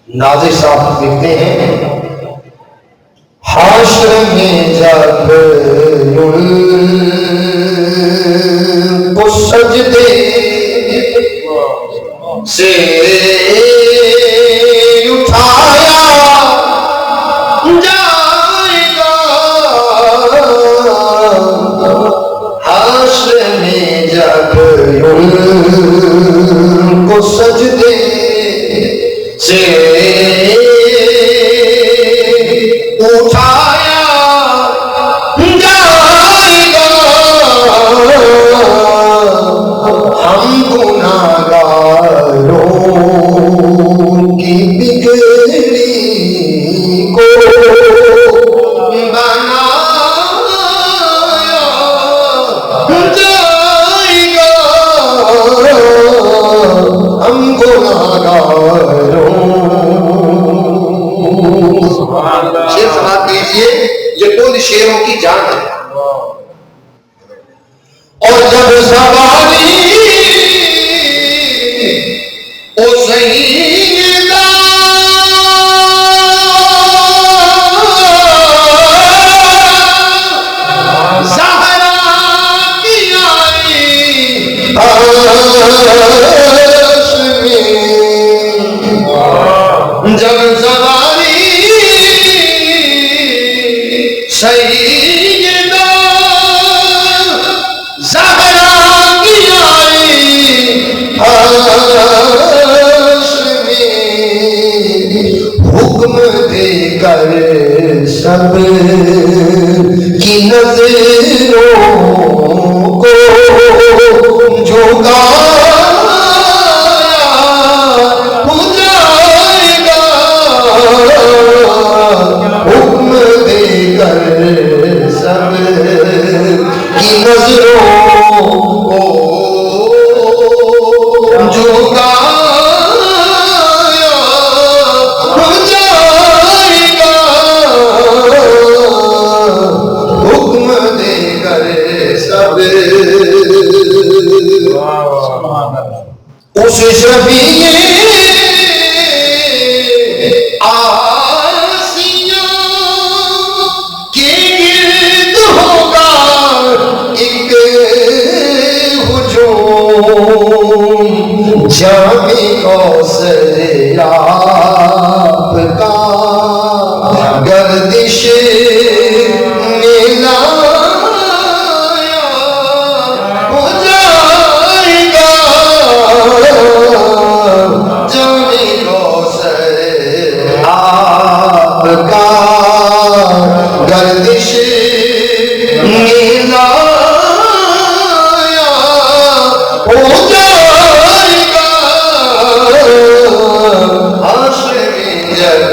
ناظر صاحب لکھتے ہیں حشر میں جب ان کو سجدے سے اٹھایا جائے گا، حشر میں جب ان کو سجدے سے اٹھایا جائے گا، ہم گناہگاروں کی بگڑی کو بنایا جائے گا، ہم گناہگاروں شیر سماعت کیجئے، یہ کل شیروں کی جان ہے۔ اور جب سواری او سیدہ زہرا کی آئی عرش میں، جب سواری سیدہ زہرا کی آئی عرش میں، حکم دے کر سب کی نظروں کو جھکایا ہو جائے گا، حکم دے کر سب کی نظروں کو جھکایا ہو جائے گا، حکم دے کر سب اس شفیع آسیاں کے گرد ہوگا ایک ہجوم، جامی کوثر آپ کا گردش ملایا ہو جائے گا، جامی کوثر آپ کا گردش ملایا ہو جائے گا، حشر میں جب